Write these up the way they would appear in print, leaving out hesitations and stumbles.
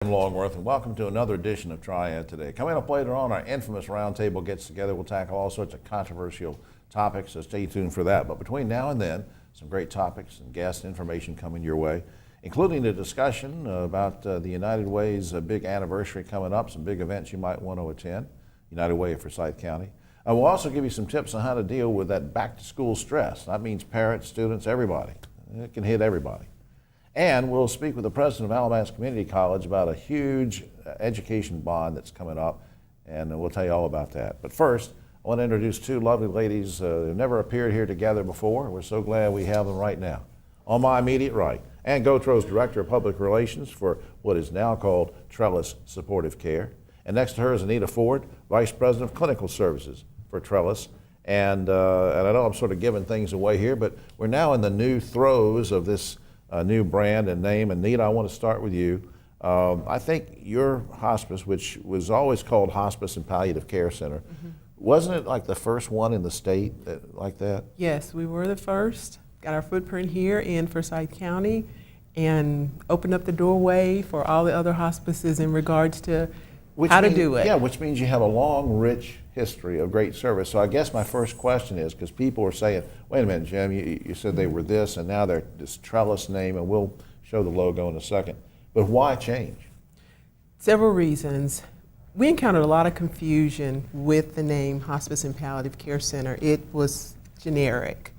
Longworth, and welcome to another edition of Triad Today. Coming up later on, our infamous Roundtable gets together. We'll tackle all sorts of controversial topics, so stay tuned for that. But between now and then, some great topics and guest information coming your way, including a discussion about the United Way's big anniversary coming up, some big events you might want to attend, United Way of Forsyth County. We'll also give you some tips on how to deal with that back-to-school stress. That means parents, students, everybody. It can hit everybody. And we'll speak with the president of Alamance Community College about a huge education bond that's coming up, and we'll tell you all about that. But first, I want to introduce two lovely ladies who've never appeared here together before. We're so glad we have them right now. On my immediate right, Ann Gautro's Director of Public Relations for what is now called Trellis Supportive Care. And next to her is Anita Ford, Vice President of Clinical Services for Trellis. And I know I'm sort of giving things away here, but we're now in the new throes of this new brand and name. And Nita, I want to start with you. I think your hospice, which was always called Hospice and Palliative Care Center, wasn't it like the first one in the state like that? Yes, we were the first. Got our footprint here in Forsyth County and opened up the doorway for all the other hospices in regards to how to do it. Yeah, which means you have a long, rich history of great service. So I guess my first question is, because people are saying, wait a minute, Jim, you said they were this, and now they're this Trellis name, and we'll show the logo in a second. But why change? Several reasons. We encountered a lot of confusion with the name Hospice and Palliative Care Center. It was generic.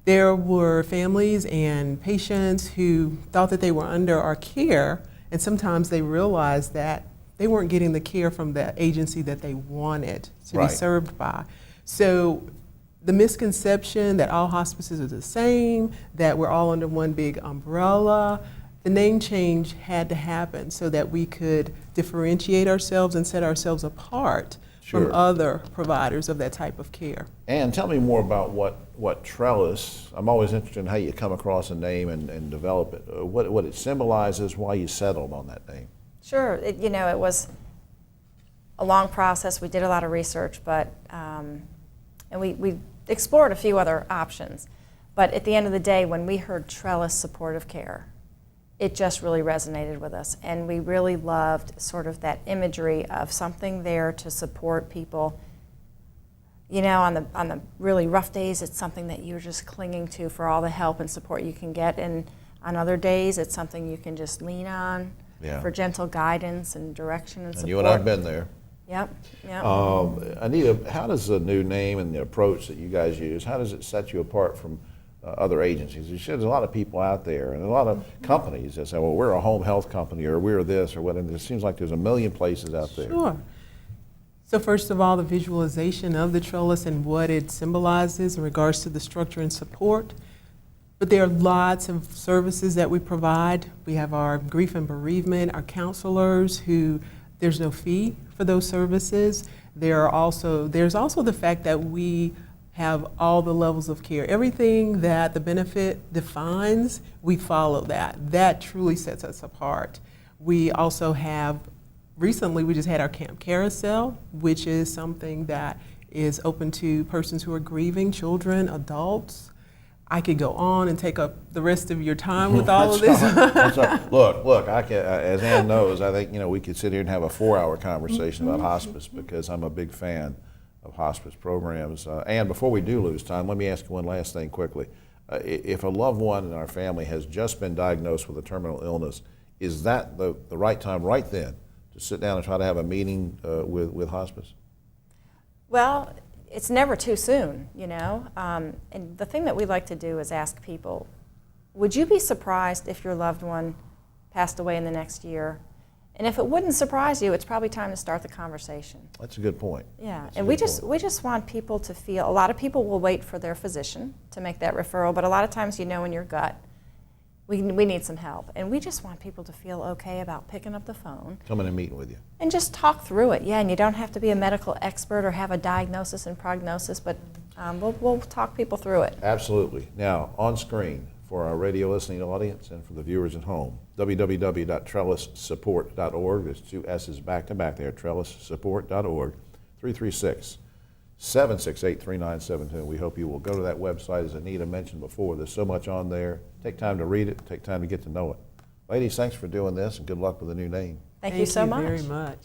There were families and patients who thought that they were under our care, and sometimes they realized that they weren't getting the care from the agency that they wanted to be served by. So the misconception that all hospices are the same, that we're all under one big umbrella, the name change had to happen so that we could differentiate ourselves and set ourselves apart from other providers of that type of care. And tell me more about what Trellis, I'm always interested in how you come across a name and develop it. What it symbolizes, why you settled on that name. Sure, it was a long process. We did a lot of research, but and we explored a few other options. But at the end of the day, when we heard Trellis Supportive Care, it just really resonated with us, and we really loved sort of that imagery of something there to support people. You know, on the really rough days, it's something that you're just clinging to for all the help and support you can get, and on other days, it's something you can just lean on. Yeah. For gentle guidance and direction and support. And you and I have been there. Yep. Anita, how does the new name and the approach that you guys use, how does it set you apart from other agencies? You said there's a lot of people out there and a lot of companies that say, well, we're a home health company or we're this or whatever. It seems like there's a million places out there. Sure. So first of all, the visualization of the trellis and what it symbolizes in regards to the structure and support. But there are lots of services that we provide. We have our grief and bereavement, our counselors who there's no fee for those services. There's also the fact that we have all the levels of care. Everything that the benefit defines, we follow that. That truly sets us apart. We also have, recently we just had our Camp Carousel, which is something that is open to persons who are grieving, children, adults. I could go on and take up the rest of your time with all of this. Look, as Ann knows, I think we could sit here and have a 4-hour conversation about hospice because I'm a big fan of hospice programs. Ann, before we do lose time, let me ask you one last thing quickly. If a loved one in our family has just been diagnosed with a terminal illness, is that the right time right then to sit down and try to have a meeting with hospice? Well, it's never too soon, and the thing that we like to do is ask people, would you be surprised if your loved one passed away in the next year? And if it wouldn't surprise you, it's probably time to start the conversation. That's a good point. Yeah, and we just want people to feel, a lot of people will wait for their physician to make that referral, but a lot of times in your gut, we need some help. And we just want people to feel okay about picking up the phone. Coming and meeting with you. And just talk through it. Yeah, and you don't have to be a medical expert or have a diagnosis and prognosis, but we'll talk people through it. Absolutely. Now, on screen, for our radio listening audience and for the viewers at home, www.trellissupport.org. There's 2 S's back to back there, trellissupport.org, 336-768-3972. We hope you will go to that website, as Anita mentioned before. There's so much on there. Take time to read it, take time to get to know it. Ladies, thanks for doing this, and good luck with the new name. Thank you so much. Thank you very much.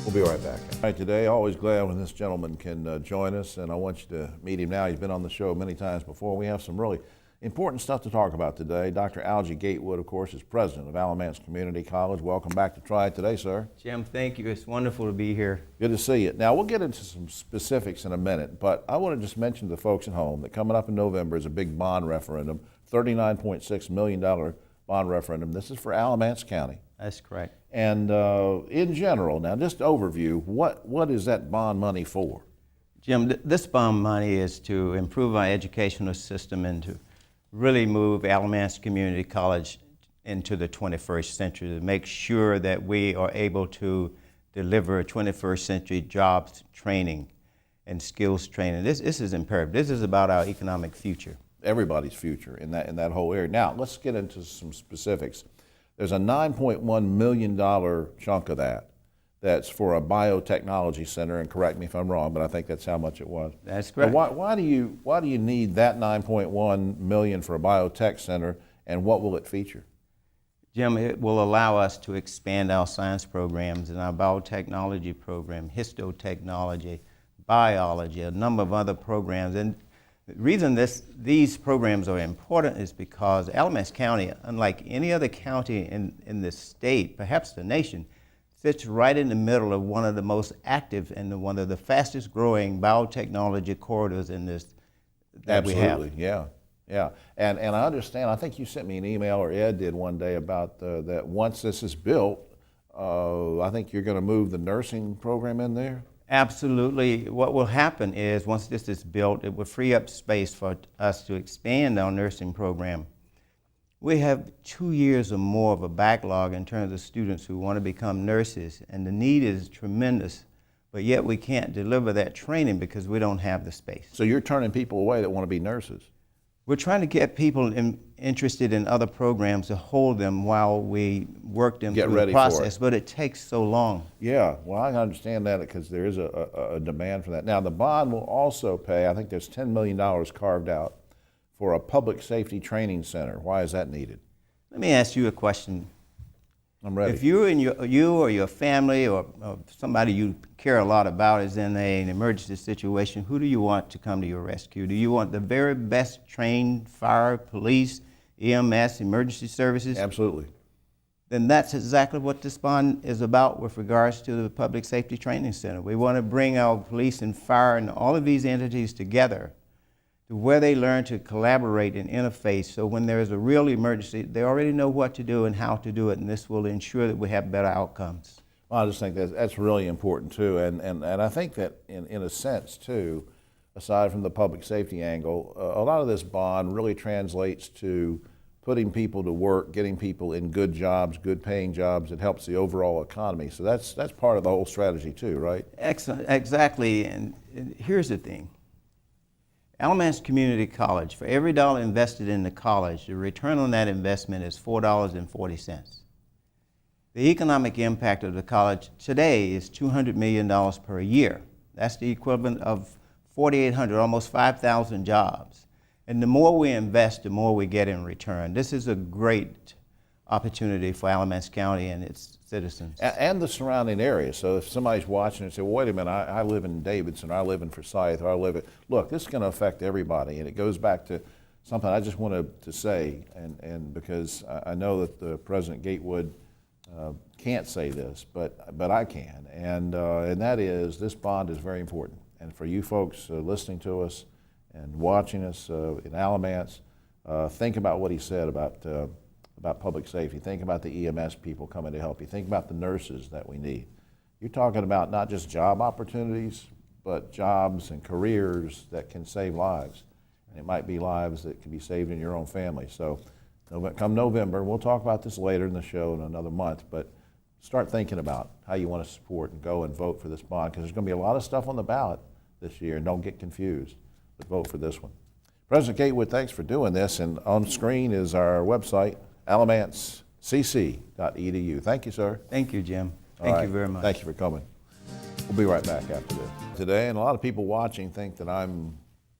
We'll be right back. All right, today, always glad when this gentleman can join us, and I want you to meet him now. He's been on the show many times before. We have some really important stuff to talk about today. Dr. Algie Gatewood, of course, is president of Alamance Community College. Welcome back to Triad Today, sir. Jim, thank you. It's wonderful to be here. Good to see you. Now, we'll get into some specifics in a minute, but I want to just mention to the folks at home that coming up in November is a big bond referendum, $39.6 million bond referendum. This is for Alamance County. That's correct. And in general, now just overview, what is that bond money for? Jim, this bond money is to improve our educational system and to really move Alamance Community College into the 21st century, to make sure that we are able to deliver 21st century jobs training and skills training. This is imperative. This is about our economic future. Everybody's future in that whole area. Now, let's get into some specifics. There's a $9.1 million chunk of that's for a biotechnology center, and correct me if I'm wrong, but I think that's how much it was. That's correct. But why do you need that $9.1 million for a biotech center, and what will it feature? Jim, it will allow us to expand our science programs and our biotechnology program, histotechnology, biology, a number of other programs. And the reason these programs are important is because Alamance County, unlike any other county in the state, perhaps the nation, sits right in the middle of one of the most active and one of the fastest growing biotechnology corridors in this that we have. Absolutely, yeah. And I understand, I think you sent me an email, or Ed did one day, about that once this is built, I think you're going to move the nursing program in there? Absolutely. What will happen is once this is built, it will free up space for us to expand our nursing program. We have 2 years or more of a backlog in terms of students who want to become nurses, and the need is tremendous, but yet we can't deliver that training because we don't have the space. So you're turning people away that want to be nurses? We're trying to get people interested in other programs to hold them while we work them through the process, but it takes so long. Yeah, well, I understand that because there is a demand for that. Now, the bond will also pay, I think there's $10 million carved out for a public safety training center. Why is that needed? Let me ask you a question. I'm ready. If you or your family or somebody you care a lot about is in an emergency situation, who do you want to come to your rescue? Do you want the very best trained fire, police, EMS, emergency services? Absolutely. Then that's exactly what this bond is about with regards to the Public Safety Training Center. We want to bring our police and fire and all of these entities together to where they learn to collaborate and interface, so when there is a real emergency, they already know what to do and how to do it, and this will ensure that we have better outcomes. Well, I just think that's really important too, and I think that in a sense too, aside from the public safety angle, a lot of this bond really translates to putting people to work, getting people in good jobs, good paying jobs. It helps the overall economy. So that's part of the whole strategy too, right? Excellent, exactly, and here's the thing. Alamance Community College, for every dollar invested in the college, the return on that investment is $4.40. The economic impact of the college today is $200 million per year. That's the equivalent of 4,800, almost 5,000 jobs. And the more we invest, the more we get in return. This is a great opportunity for Alamance County and its citizens. And the surrounding area. So if somebody's watching and say, well, wait a minute, I live in Davidson, or I live in Forsyth, or I live in, look, this is going to affect everybody. And it goes back to something I just wanted to say, and because I know that the President Gatewood can't say this, but I can. And that is, this bond is very important. And for you folks listening to us and watching us in Alamance, think about what he said about public safety. Think about the EMS people coming to help you. Think about the nurses that we need. You're talking about not just job opportunities, but jobs and careers that can save lives. And it might be lives that can be saved in your own family. So come November, we'll talk about this later in the show in another month, but start thinking about how you want to support and go and vote for this bond, because there's going to be a lot of stuff on the ballot this year, and don't get confused, but vote for this one. President Gatewood, thanks for doing this, and on screen is our website, alamancecc.edu. Thank you, sir. Thank you, Jim. Thank you very much. Thank you for coming. We'll be right back after this. Today, and a lot of people watching think that I'm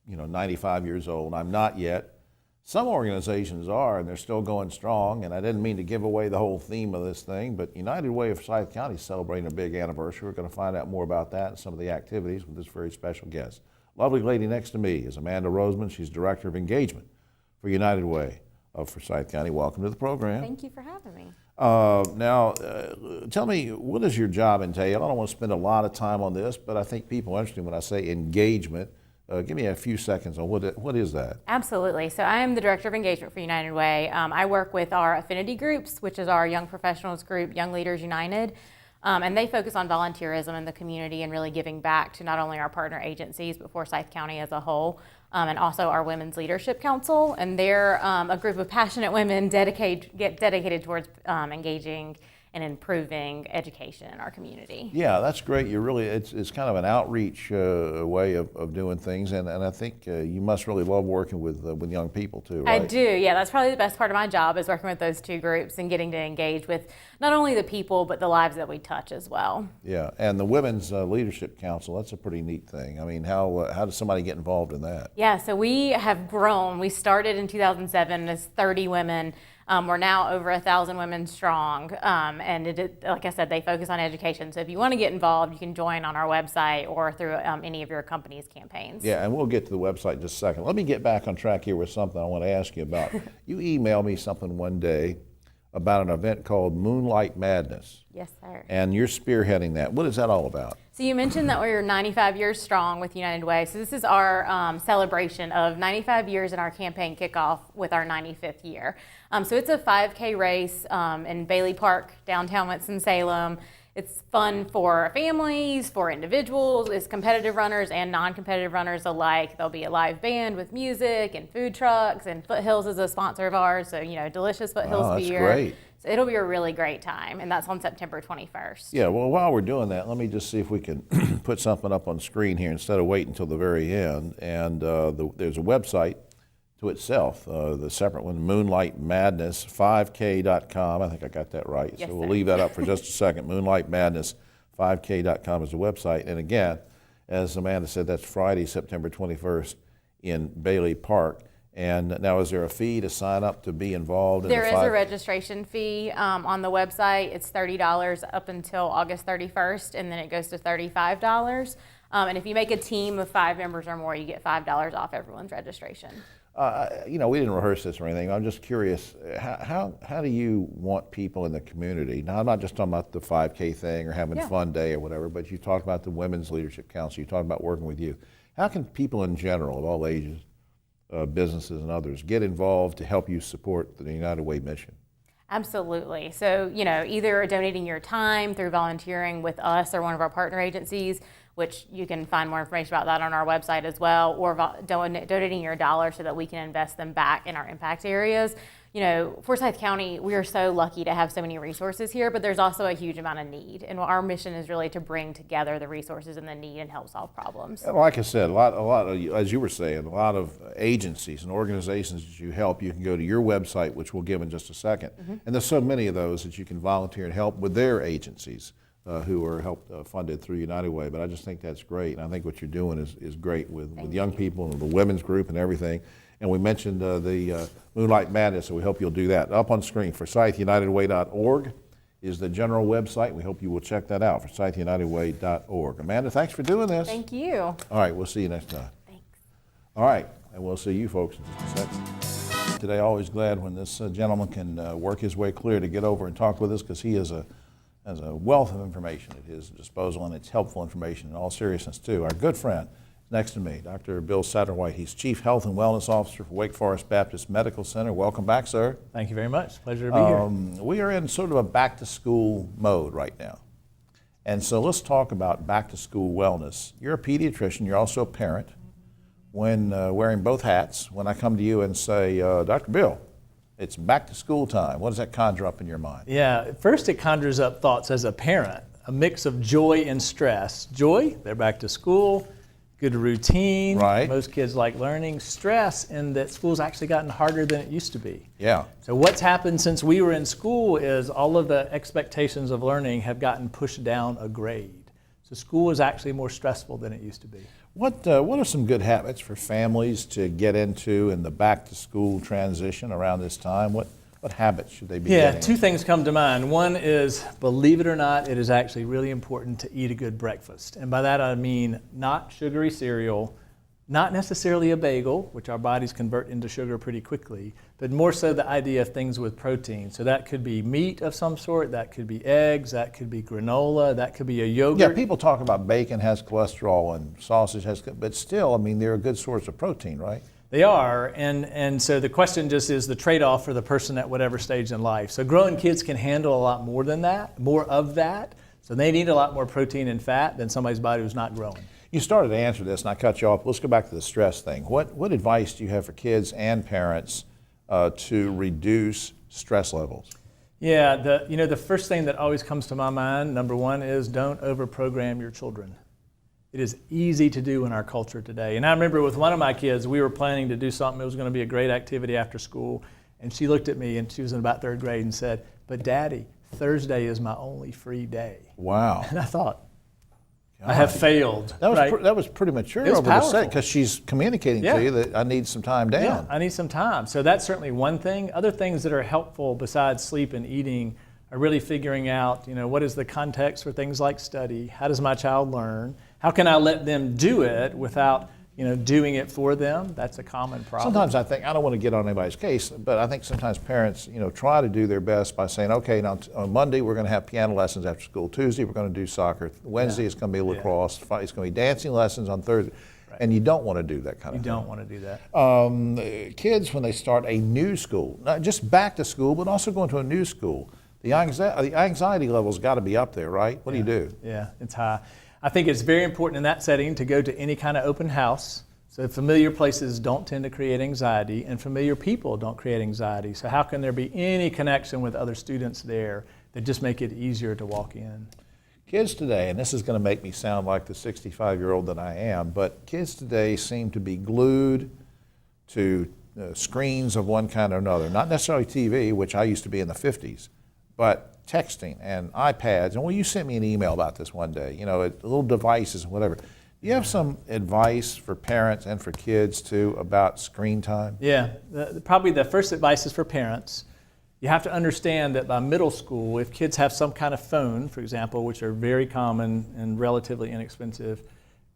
95 years old. I'm not yet. Some organizations are, and they're still going strong, and I didn't mean to give away the whole theme of this thing, but United Way of Forsyth County is celebrating a big anniversary. We're going to find out more about that and some of the activities with this very special guest. Lovely lady next to me is Amanda Roseman. She's Director of Engagement for United Way of Forsyth County. Welcome to the program. Thank you for having me. Tell me, what does your job entail? I don't want to spend a lot of time on this, but I think people are interested when I say engagement. Give me a few seconds on what is that? Absolutely. So I am the Director of Engagement for United Way. I work with our affinity groups, which is our Young Professionals group, Young Leaders United, and they focus on volunteerism in the community and really giving back to not only our partner agencies, but Forsyth County as a whole, and also our Women's Leadership Council. And they're a group of passionate women dedicated towards engaging and improving education in our community. Yeah, that's great. It's kind of an outreach way of doing things, and I think you must really love working with young people too, right? I do, yeah. That's probably the best part of my job is working with those two groups and getting to engage with not only the people, but the lives that we touch as well. Yeah, and the Women's Leadership Council, that's a pretty neat thing. I mean, how does somebody get involved in that? Yeah, so we have grown. We started in 2007 as 30 women. We're now over 1,000 women strong, and like I said, they focus on education. So if you want to get involved, you can join on our website or through any of your company's campaigns. Yeah, and we'll get to the website in just a second. Let me get back on track here with something I want to ask you about. You emailed me something one day about an event called Moonlight Madness. Yes, sir. And you're spearheading that. What is that all about? So you mentioned that we're 95 years strong with United Way. So this is our celebration of 95 years in our campaign kickoff with our 95th year. So it's a 5K race in Bailey Park, downtown Winston-Salem. It's fun for families, for individuals, it's competitive runners and non-competitive runners alike. There'll be a live band with music and food trucks, and Foothills is a sponsor of ours, so delicious Foothills beer. That's great. So it'll be a really great time, and that's on September 21st. Yeah, well, while we're doing that, let me just see if we can put something up on screen here instead of waiting until the very end. And there's a website to itself, the separate one, Moonlight Madness, 5k.com. I think I got that right. Yes, so we'll sir. leave that up for just a second. Moonlight Madness, 5k.com is the website. And again, as Amanda said, that's Friday, September 21st in Bailey Park. And now, is there a fee to sign up to be involved in There the is a registration fee on the website. It's $30 up until August 31st, and then it goes to $35. And if you make a team of 5 members or more, you get $5 off everyone's registration. We didn't rehearse this or anything. I'm just curious, how do you want people in the community? Now, I'm not just talking about the 5K thing or having a fun day or whatever, but you talked about the Women's Leadership Council. You talked about working with you. How can people in general, of all ages, businesses and others, get involved to help you support the United Way mission? Absolutely. So, either donating your time through volunteering with us or one of our partner agencies, which you can find more information about that on our website as well, or donating your dollar so that we can invest them back in our impact areas. Forsyth County, we are so lucky to have so many resources here, but there's also a huge amount of need. And our mission is really to bring together the resources and the need and help solve problems. And like I said, a lot of, as you were saying, a lot of agencies and organizations that you help, you can go to your website, which we'll give in just a second. Mm-hmm. And there's so many of those that you can volunteer and help with their agencies who are funded through United Way. But I just think that's great. And I think what you're doing is great with young people and the women's group and everything. And we mentioned the Moonlight Madness, so we hope you'll do that. Up on screen, ForsythUnitedWay.org is the general website. We hope you will check that out, ForsythUnitedWay.org. Amanda, thanks for doing this. Thank you. All right, we'll see you next time. Thanks. All right, and we'll see you folks in just a second. Today, always glad when this gentleman can work his way clear to get over and talk with us, because he has a wealth of information at his disposal, and it's helpful information in all seriousness, too. Our good friend next to me, Dr. Bill Satterwhite. He's Chief Health and Wellness Officer for Wake Forest Baptist Medical Center. Welcome back, sir. Thank you very much. Pleasure to be here. We are in sort of a back-to-school mode right now. And so let's talk about back-to-school wellness. You're a pediatrician. You're also a parent. When wearing both hats, when I come to you and say, Dr. Bill, it's back-to-school time, what does that conjure up in your mind? Yeah, first it conjures up thoughts as a parent, a mix of joy and stress. Joy, they're back to school. Good routine. Right. Most kids like learning. Stress in that school's actually gotten harder than it used to be. Yeah. So what's happened since we were in school is all of the expectations of learning have gotten pushed down a grade. So school is actually more stressful than it used to be. What are some good habits for families to get into in the back-to-school transition around this time? What habits should they be getting two into? things come to mind. One is, believe it or not, it is actually really important to eat a good breakfast. And by that I mean not sugary cereal, not necessarily a bagel, which our bodies convert into sugar pretty quickly, but more so the idea of things with protein. So that could be meat of some sort, that could be eggs, that could be granola, that could be a yogurt. Yeah, people talk about bacon has cholesterol and sausage has, but still, I mean, they're a good source of protein, right? They are, and so the question just is the trade-off for the person at whatever stage in life. So growing kids can handle a lot more than that, more of that. So they need a lot more protein and fat than somebody's body who's not growing. You started to answer this, and I cut you off. Let's go back to the stress thing. What advice do you have for kids and parents to reduce stress levels? Yeah, the first thing that always comes to my mind, number one, is don't overprogram your children. It is easy to do in our culture today. And I remember with one of my kids, we were planning to do something that was going to be a great activity after school. And she looked at me, and she was in about third grade, and said, "But Daddy, Thursday is my only free day." Wow. And I thought, I have failed. That was, right? that was pretty mature It was over to say, powerful. because she's communicating Yeah. to you that I need some time down. Yeah, I need some time. So that's certainly one thing. Other things that are helpful besides sleep and eating are really figuring out, what is the context for things like study? How does my child learn? How can I let them do it without, doing it for them? That's a common problem. Sometimes I think, I don't want to get on anybody's case, but I think sometimes parents, try to do their best by saying, okay, now on Monday we're going to have piano lessons after school. Tuesday we're going to do soccer. Wednesday it's going to be lacrosse. It's going to be dancing lessons on Thursday. Right. And you don't want to do that kind of thing. You don't want to do that. Kids, when they start a new school, not just back to school, but also going to a new school, the anxiety level's got to be up there, right? What do you do? Yeah, it's high. I think it's very important in that setting to go to any kind of open house. So familiar places don't tend to create anxiety, and familiar people don't create anxiety. So how can there be any connection with other students there that just make it easier to walk in? Kids today, and this is going to make me sound like the 65-year-old that I am, but kids today seem to be glued to screens of one kind or another. Not necessarily TV, which I used to be in the 50s, but texting and iPads. And you sent me an email about this one day, little devices and whatever. Do you have some advice for parents and for kids too about screen time? Yeah, probably the first advice is for parents. You have to understand that by middle school, if kids have some kind of phone, for example, which are very common and relatively inexpensive,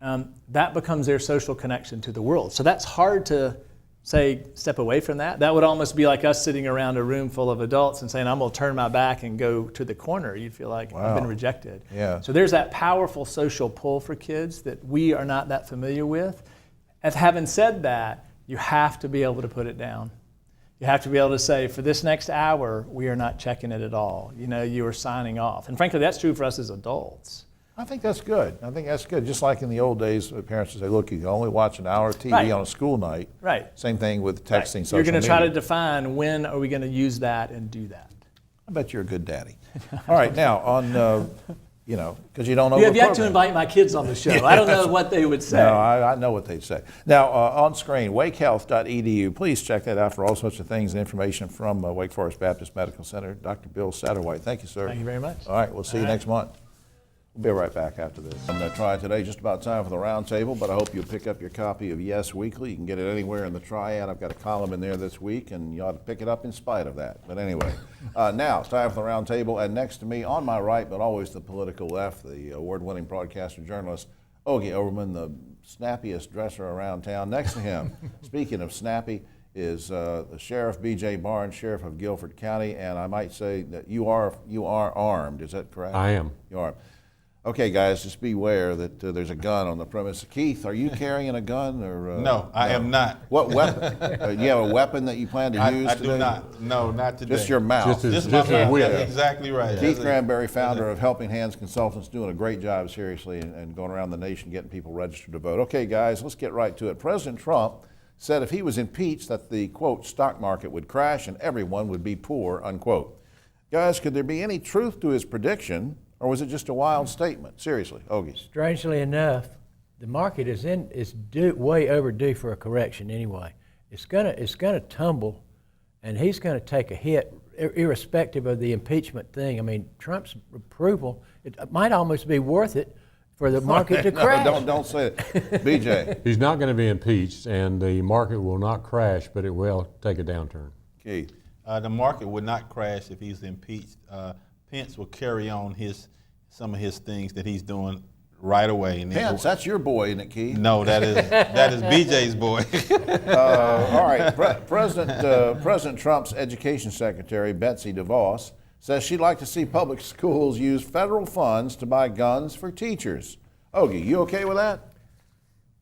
that becomes their social connection to the world. So that's hard to say, step away from that. That would almost be like us sitting around a room full of adults and saying, I'm going to turn my back and go to the corner. You'd feel like I've been rejected. Yeah. So there's that powerful social pull for kids that we are not that familiar with. As having said that, you have to be able to put it down. You have to be able to say, for this next hour, we are not checking it at all. You are signing off. And frankly, that's true for us as adults. I think that's good. Just like in the old days, parents would say, look, you can only watch an hour of TV on a school night. Right. Same thing with texting, social You're going to try to media. define when are we going to use that and do that. I bet you're a good daddy. All right, now on, because you don't know. You have yet to invite my kids on the show. I don't know what they would say. No, I know what they'd say. Now, on screen, wakehealth.edu. Please check that out for all sorts of things and information from Wake Forest Baptist Medical Center. Dr. Bill Satterwhite. Thank you, sir. Thank you very much. All right, we'll see you next month. We'll be right back after this. On Triad Today, just about time for the Roundtable, but I hope you'll pick up your copy of Yes Weekly. You can get it anywhere in the Triad. I've got a column in there this week, and you ought to pick it up in spite of that. But anyway, now it's time for the Roundtable, and next to me, on my right, but always the political left, the award-winning broadcaster journalist, Ogie Overman, the snappiest dresser around town. Next to him, speaking of snappy, is the Sheriff B.J. Barnes, Sheriff of Guilford County, and I might say that you are armed. Is that correct? I am. You are. Okay, guys, just beware that there's a gun on the premise. Keith, are you carrying a gun? Or No, I am not. What weapon? Do you have a weapon that you plan to use I today? do not. No, not today. Just your mouth. Just my mouth. That's exactly right. Keith Granberry, founder of Helping Hands Consultants, doing a great job, seriously, and going around the nation getting people registered to vote. Okay, guys, let's get right to it. President Trump said if he was impeached that the, quote, stock market would crash and everyone would be poor, unquote. Guys, could there be any truth to his prediction, or was it just a wild statement? Seriously, Ogie. Strangely enough, the market is way overdue for a correction anyway. It's gonna tumble, and he's gonna take a hit, irrespective of the impeachment thing. I mean, Trump's approval, it might almost be worth it for the market to crash. No, don't say it. BJ, He's not going to be impeached, and the market will not crash, but it will take a downturn. Keith. The market would not crash if he's impeached. Pence will carry on some of his things that he's doing right away. And Pence, that's your boy, isn't it, Keith? No, that is BJ's boy. All right, President Trump's education secretary, Betsy DeVos, says she'd like to see public schools use federal funds to buy guns for teachers. Ogie, you okay with that?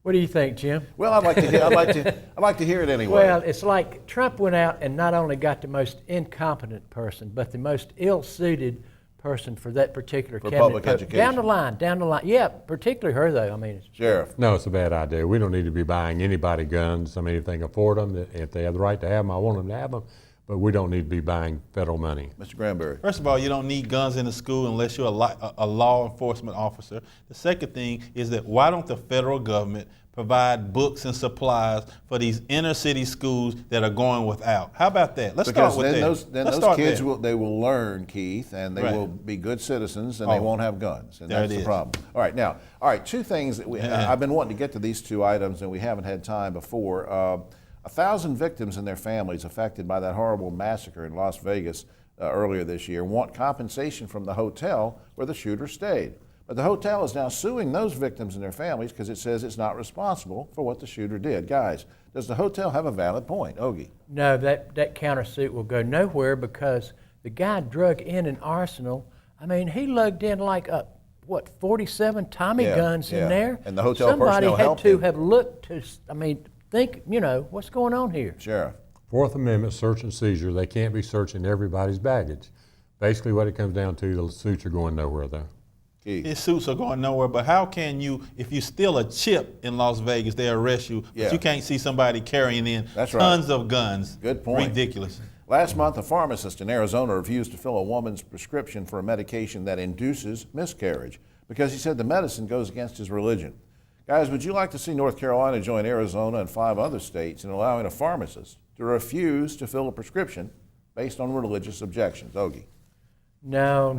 What do you think, Jim? Well, I'd like to hear it anyway. Well, it's like Trump went out and not only got the most incompetent person, but the most ill-suited person for that particular For cabinet public post. education. Down the line. Yeah, particularly her, though. I mean, Sheriff. No, it's a bad idea. We don't need to be buying anybody guns. I mean, if they can afford them, if they have the right to have them, I want them to have them. But we don't need to be buying federal money. Mr. Granberry. First of all, you don't need guns in the school unless you're a law enforcement officer. The second thing is that why don't the federal government provide books and supplies for these inner city schools that are going without? How about that? Let's start with that. Then Let's those start kids there. will learn, Keith, and they Right. will be good citizens, and they Oh. won't have guns, and There that's it the is. problem. All right, two things that I've been wanting to get to these two items, and we haven't had time before. 1,000 victims and their families affected by that horrible massacre in Las Vegas earlier this year want compensation from the hotel where the shooter stayed. But the hotel is now suing those victims and their families because it says it's not responsible for what the shooter did. Guys, does the hotel have a valid point? Ogie. no, that countersuit will go nowhere because the guy drug in an arsenal. I mean, he lugged in like 47 Tommy Yeah, guns yeah. in there. And the hotel Somebody personnel had helped to him. have looked to. I mean, think. What's going on here? Sheriff. Fourth Amendment search and seizure, they can't be searching everybody's baggage. Basically what it comes down to, the suits are going nowhere though. Keith. His suits are going nowhere, but how can you, if you steal a chip in Las Vegas, they arrest you, Yeah. but you can't see somebody carrying in That's right. tons of guns. Good point. Ridiculous. Last month, a pharmacist in Arizona refused to fill a woman's prescription for a medication that induces miscarriage because he said the medicine goes against his religion. Guys, would you like to see North Carolina join Arizona and 5 other states in allowing a pharmacist to refuse to fill a prescription based on religious objections? Ogie. No.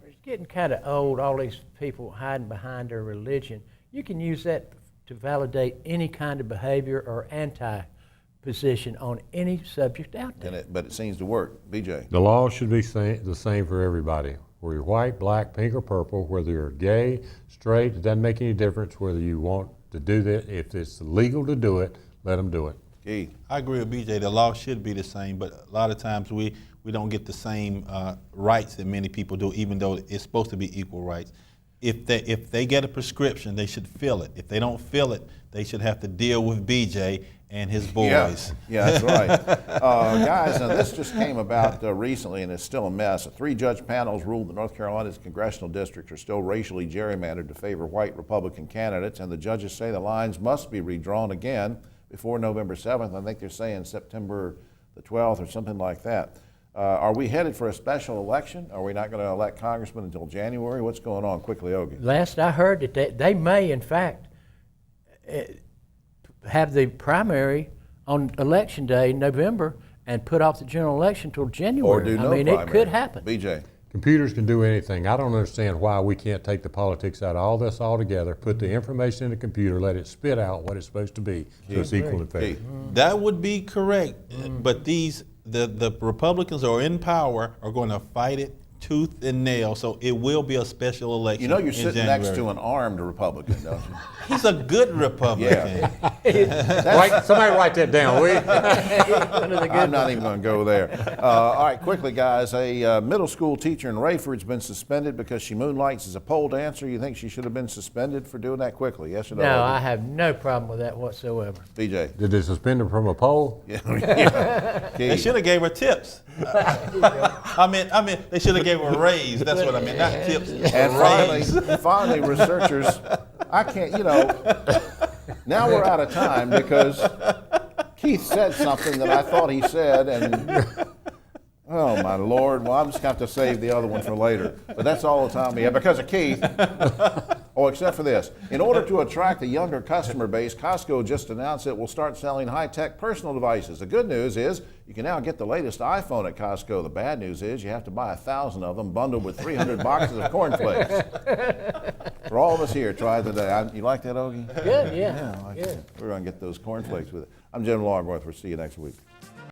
It's getting kind of old, all these people hiding behind their religion. You can use that to validate any kind of behavior or anti-position on any subject out there. But it seems to work. BJ. The law should be the same for everybody. Whether you're white, black, pink, or purple, whether you're gay, straight, it doesn't make any difference whether you want to do that. If it's legal to do it, let them do it. Keith. I agree with BJ. The law should be the same, but a lot of times we don't get the same rights that many people do, even though it's supposed to be equal rights. If they get a prescription, they should fill it. If they don't fill it, they should have to deal with BJ and his boys. Yeah, that's right. Guys, now this just came about recently, and it's still a mess. A 3-judge panel has ruled that North Carolina's congressional districts are still racially gerrymandered to favor white Republican candidates, and the judges say the lines must be redrawn again before November 7th. I think they're saying September the 12th or something like that. Are we headed for a special election? Are we not going to elect congressmen until January? What's going on? Quickly, Ogie. Last I heard that they may, in fact, have the primary on Election Day, November, and put off the general election till January. Or do no I mean, primary. it could happen. BJ. Computers can do anything. I don't understand why we can't take the politics out of all this altogether, put the information in the computer, let it spit out what it's supposed to be, so it's equal and fair. Keith. That would be correct, but the Republicans who are in power are going to fight it tooth and nail, so it will be a special election. You know you're in sitting January. next to an armed Republican, don't you? He's a good Republican. Somebody write that down, will you? I'm not even going to go there. All right, quickly, guys. A middle school teacher in Rayford's been suspended because she moonlights as a pole dancer. You think she should have been suspended for doing that quickly? Yes or no? No, I have no problem with that whatsoever. BJ. Did they suspend him from a poll? Yeah. They Keith. should have gave her tips. I mean, they should have gave her a raise. That's what I meant, not tips. And a raise. finally, researchers, I can't, now we're out of time because Keith said something that I thought he said, and oh my Lord, well, I'm just going to have to save the other one for later. But that's all the time we have because of Keith. Oh, except for this. In order to attract a younger customer base, Costco just announced it will start selling high-tech personal devices. The good news is you can now get the latest iPhone at Costco. The bad news is you have to buy 1,000 of them bundled with 300 boxes of cornflakes. For all of us here, try today. You like that, Ogie? Good, yeah. I like good. it. We're going to get those cornflakes with it. I'm Jim Longworth. We'll see you next week.